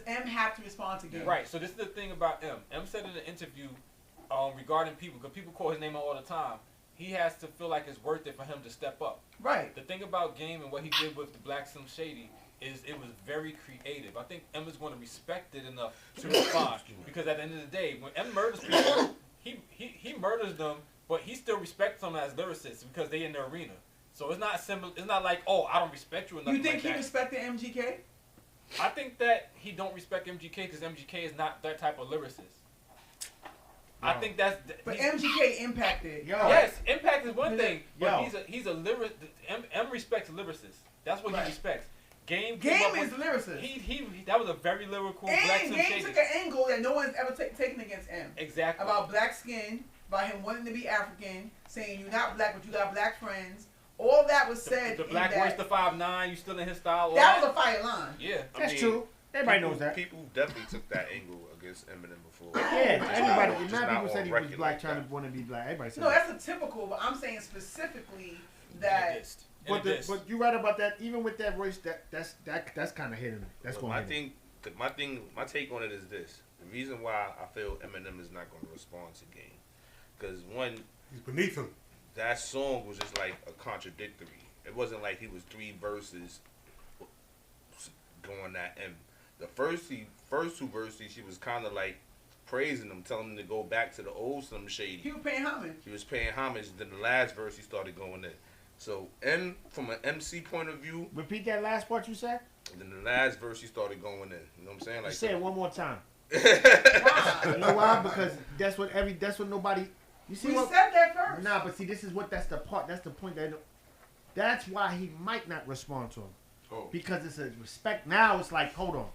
M have to respond to Game? Right. So this is the thing about M. M said in an interview regarding people, because people call his name out all the time. He has to feel like it's worth it for him to step up. Right. The thing about Game and what he did with the Black Slim Shady is it was very creative. I think M is going to respect it enough to respond, because at the end of the day, when M murders people, he murders them, but he still respects them as lyricists because they in the arena. So it's not simple. It's not like, oh, I don't respect you enough. You think like he that. respected MGK? I think that he don't respect MGK because MGK is not that type of lyricist. I think that's. But MGK impacted. Yes, impact is one thing, but he's a lyricist. M respects lyricists. That's what he respects. Game is lyricist. He that was a very lyrical and Black Slim Game Shady. took an angle that no one's ever taken against M. Exactly. About black skin, about him wanting to be African, saying you're not black but you got black friends. All that was said. The Black Royce the 5'9", you still in his style. That was a fire line. Yeah, that's true. Everybody knows that. People definitely took that angle against Eminem before. Yeah, everybody. Not people said he was black, trying to want to be black. Everybody said. No, that's a typical. But I'm saying specifically that. But you're right about that. Even with that Royce, that's kind of hidden. That's going. My take on it is this: the reason why I feel Eminem is not going to respond to Game, because one, he's beneath him. That song was just like a contradictory. It wasn't like he was 3 verses going at M. The first 2 verses, she was kind of like praising him, telling him to go back to the old Slim Shady. He was paying homage. He was paying homage. Then the last verse, he started going in. So M, from an MC point of view. Repeat that last part you said. And then the last verse, he started going in. You know what I'm saying? Like, say it one more time. Why? You know why? Because that's what nobody. You see we what, said that first. Nah, but see, that's the point that's why he might not respond to him. Oh. Because it's a respect. Now it's like, hold on.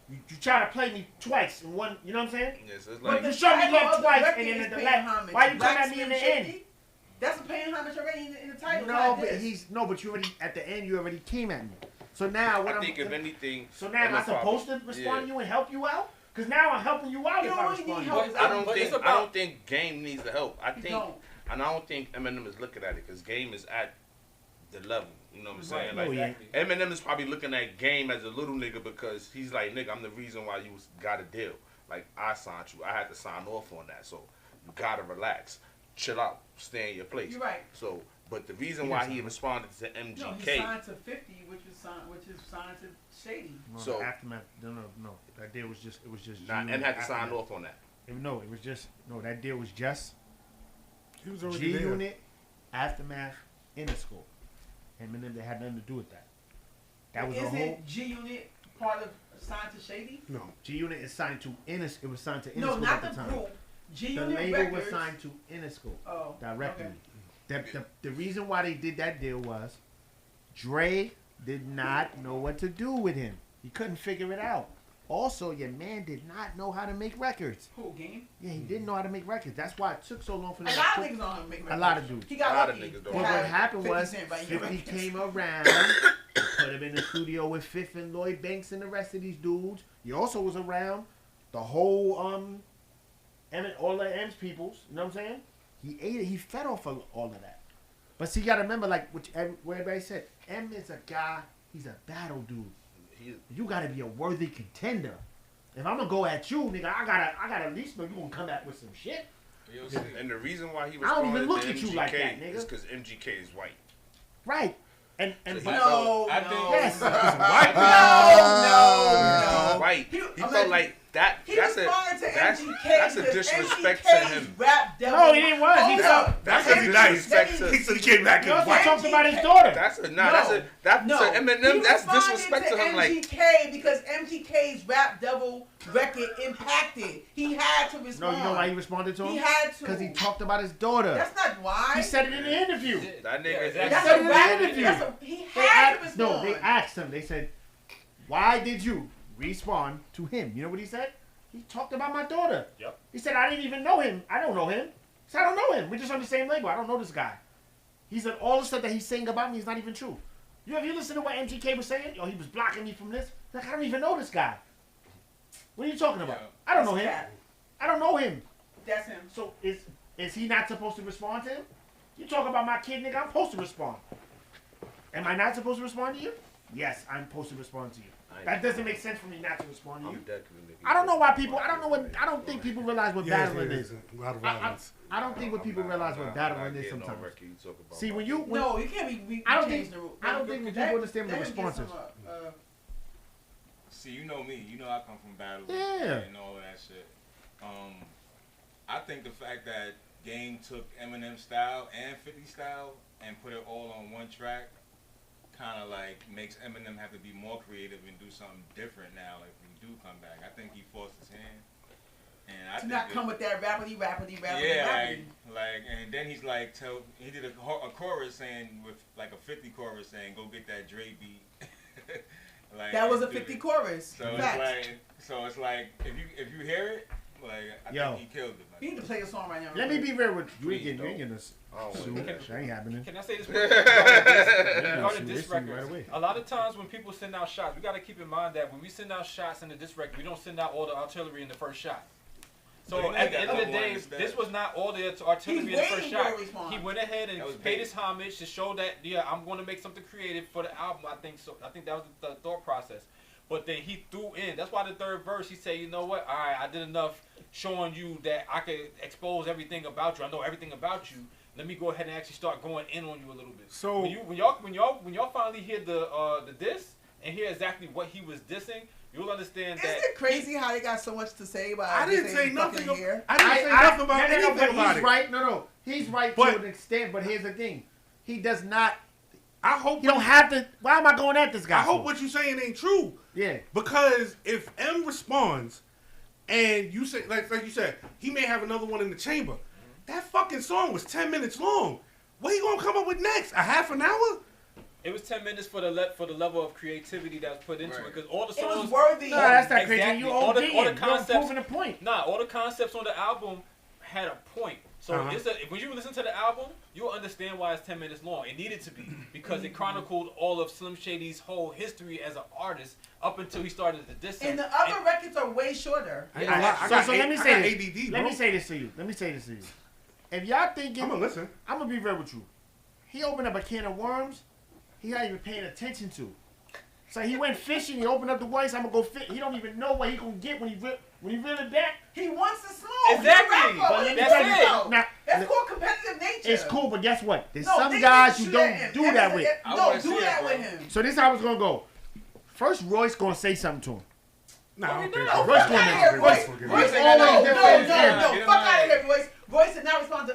You try to play me twice in one, you know what I'm saying? Yes, it's like, but you show me love twice and then the last. Why you come at me in the end? That's a paying homage already in the title. But you already at the end you already came at me. So now what I think if anything. So now am I supposed to respond to you and help you out? Because now I'm helping you out if I respond. I don't think Game needs the help. I don't think Eminem is looking at it because Game is at the level. You know what I'm saying? Like Eminem is probably looking at Game as a little nigga because he's like, nigga, I'm the reason why you got a deal. Like I signed you. I had to sign off on that. So you gotta relax, chill out, stay in your place. You're right. So, but the reason why he responded to MGK. No, he signed to 50, which is signed to Shady. No, so aftermath. No. That deal was just. Nah, M had to sign off on that. No, it was just. No, that deal was just. He was already there. G-Unit, Aftermath, Interscope. Eminem, they had nothing to do with that. That was a whole. Isn't G-Unit part of signed to Shady? No, G-Unit is signed to It was signed to Interscope no, not at the time. Group. G-Unit the label Records was signed to Interscope directly. Okay. The reason why they did that deal was Dre did not know what to do with him. He couldn't figure it out. Also, your man did not know how to make records. Who, Game? Yeah, he didn't know how to make records. That's why it took so long for them. A lot of niggas know how to make records. A lot of dudes. He got lucky. But what happened was 50 came around, put him in the studio with Fifth and Lloyd Banks and the rest of these dudes. He also was around the whole all the M's peoples. You know what I'm saying? He ate it. He fed off of all of that. But see, you gotta remember, like what everybody said, M is a guy. He's a battle dude. You gotta be a worthy contender. If I'm gonna go at you, nigga, I gotta at least know you gonna come back with some shit. And the reason why he I don't even look to at MGK you like that, nigga. is because MGK is white. Right. And no, yes, white. No. White. He felt like that. That's a disrespect to him. No, he didn't want. He felt that's a disrespect to. He said he came back and white. Talked about his daughter. That's Eminem. That's disrespect to him. Like MGK because MGK's Rap Devil record impacted. He had to respond. No, you know why he responded to him? He had to because he talked about his daughter. That's not why. He said it in the interview. That nigga. That's a rap interview. He had to respond. No, they asked him. They said, "Why did you respond to him?" You know what he said? He talked about my daughter. Yep. He said, "I didn't even know him. I don't know him." He said, "I don't know him. We're just on the same label. I don't know this guy." He said, "All the stuff that he's saying about me is not even true." Have you listened to what MGK was saying? Oh, he was blocking me from this. Like, I don't even know this guy. What are you talking about? I don't know him. I don't know him. That's him. So is he not supposed to respond to him? You talk about my kid, nigga. I'm supposed to respond. Am I not supposed to respond to you? Yes, I'm supposed to respond to you. That doesn't make sense for me not to respond to you. I'm dead to the nigga. I don't know why people. I don't think people realize what battling is. A lot of violence. I don't think what people realize what battling is sometimes. See, when you no, you can't be. I don't think when people understand what the response is. See, you know me. You know I come from battle Yeah. and all of that shit. I think the fact that Game took Eminem style and 50 style and put it all on one track kind of like makes Eminem have to be more creative and do something different now. Like when he do come back, I think he forced his hand. And I to think not come with that rapidy. Yeah, like, and then he's like, he did a chorus saying with like a 50 chorus saying, "Go get that Dre beat." Like, that was a 50 chorus. So it's like if you hear it, like I think he killed it. You need to play a song right now. Let me be real with you. You ain't getting this. That ain't happening. Can I say this? Record. A lot of times when people send out shots, we got to keep in mind that when we send out shots in the diss record, we don't send out all the artillery in the first shot. So at the end of the day, this was not all the artillery in the first shot. He went ahead and paid his homage to show that, yeah, I'm going to make something creative for the album. I think so. I think that was the thought process. But then he threw in. That's why the third verse, he said, you know what? All right, I did enough showing you that I could expose everything about you. I know everything about you. Let me go ahead and actually start going in on you a little bit. So when y'all finally hear the diss and hear exactly what he was dissing, you'll understand that. Isn't it crazy how they got so much to say about? I didn't say nothing. I didn't say nothing about anything about it. He's right. No, he's right to an extent. But here's the thing: he does not. I hope you don't have to. Why am I going at this guy? I hope what you're saying ain't true. Yeah. Because if M responds, and you say like you said, he may have another one in the chamber. That fucking song was 10 minutes long. What are you gonna come up with next? A half an hour? It was 10 minutes for the level of creativity that was put into it, because all the songs. It was worthy. No, that's not crazy. Exactly. You all the concepts. You're proving a point. Nah, all the concepts on the album had a point. So when you listen to the album, you'll understand why it's 10 minutes long. It needed to be, because it chronicled all of Slim Shady's whole history as an artist up until he started the diss. And the other records are way shorter. So let me say this. Let me say this to you. If y'all thinking, I'm gonna listen. I'm gonna be real with you. He opened up a can of worms he not even paying attention to. So he went fishing. He opened up the Royce. I'm gonna go fish. He don't even know what he gonna get when he reel it back. He wants to smoke. Exactly. That's it. Now, that's called competitive nature. It's cool, but guess what? There's some guys you don't do that with. Don't do that with him. So this is how it's gonna go. First, Royce gonna say something to him. No, Royce gonna make it. Royce always no. Fuck out of here, Royce. Royce did not respond to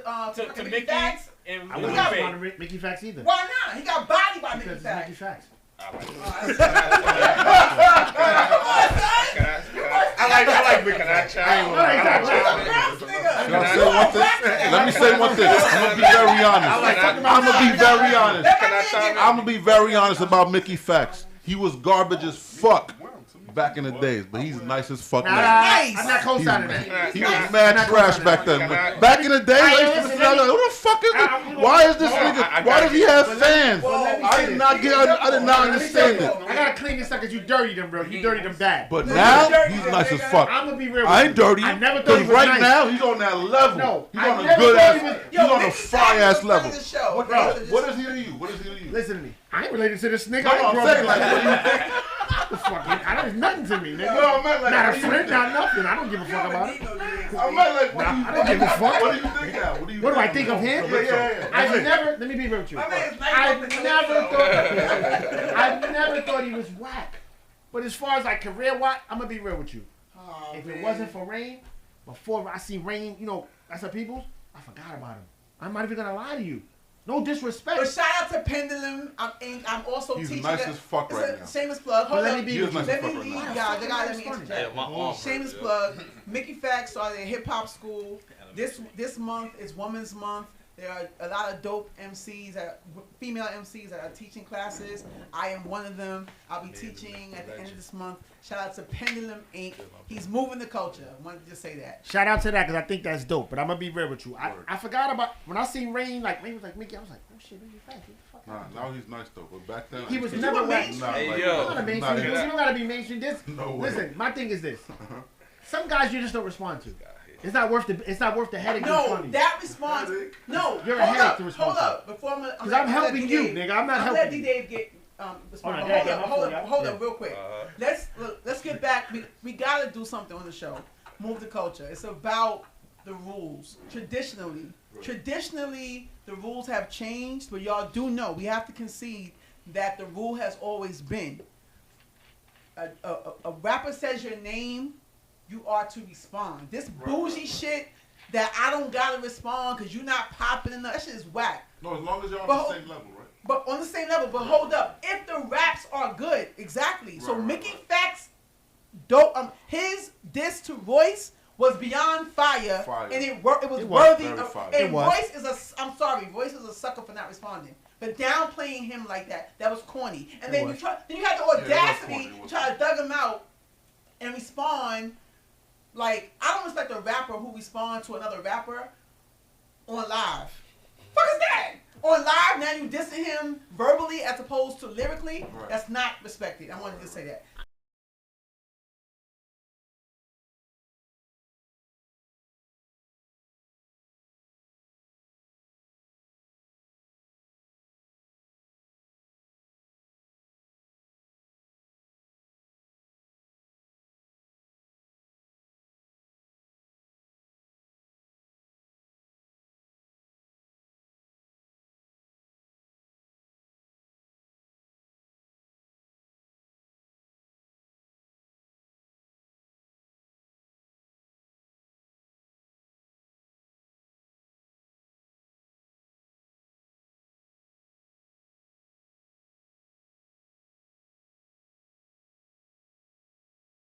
Mickey Factz. And I wouldn't respond to Mickey Factz either. Why not? He got bodied by Mickey Factz. Mickey Factz. I like Mickey Factz. Let me say one thing. I'm gonna be very honest about Mickey Factz. He was garbage as fuck back in the days, but he's nice as fuck now. I'm not co-signing that. He was mad trash back then. Back in the day, who the fuck is this? Why is this nigga? Why does he have fans? I did not understand it. I gotta clean this up because you dirtied him, bro. You dirtied him bad. But now he's nice as fuck. I'm gonna be real. I ain't dirty. I never thought he was right nice. now he's on that level. No, he's on a good ass. He's on a fire ass level. What is he to you? What is he to you? Listen to me. I ain't related to this nigga. I'm saying, like, what do you think? I don't nothing to me, nigga. No, man, like, not a friend, not nothing. I don't give a fuck about it. I'm like, I don't give a fuck. What do you think now? What do I think of him? Yeah. I never. Let me be real with you. I never thought he was whack. But as far as like career wise, I'm gonna be real with you. If it wasn't for Rain, before I see Rain, that's the people's. I forgot about him. I'm not even gonna lie to you. No disrespect. But shout out to Pendulum. I'm also He's teaching. Nice as fuck right now. Shameless plug. Hold let up. me be. Let me leave, y'all. They gotta let me interject. Shameless plug. Mickey Factz started a hip hop school. This month is Women's Month. There are a lot of dope MCs, female MCs that are teaching classes. I am one of them. I'll be teaching at the end of this month. Shout out to Pendulum Inc. He's moving the culture. I wanted to just say that. Shout out to that because I think that's dope. But I'm gonna be real with you. I forgot about when I seen Rain. Like Rain was like Mickey. I was like, oh shit, Mickey Factz. Nah, now he's nice though. But back then he was never mainstream. Hey yo, you don't gotta be mainstream. No listen, my thing is this. Some guys you just don't respond to. It's not worth the headache. No, that response. No, you're a headache to respond to. Hold up, before I'm because I'm helping you, nigga. I'm not helping. Let D-Dave get Hold up, real quick. Let's get back. We gotta do something on the show. Move the culture. It's about the rules. Traditionally, the rules have changed, but y'all do know we have to concede that the rule has always been a rapper says your name, you are to respond. This bougie shit that I don't gotta respond because you're not popping enough, that shit is whack. No, as long as you're on the same level, right? But on the same level, but hold up. If the raps are good, exactly. Right, so right, Mickey Factz, dope. His diss to Royce was beyond fire. And it was worthy of. And Royce is I'm sorry, Royce is a sucker for not responding. But downplaying him like that was corny. And then you had the audacity to try to dug him out and respond. Like, I don't respect a rapper who responds to another rapper on live. Fuck is that? On live, now you dissing him verbally as opposed to lyrically. Right. That's not respected. I wanted to say that.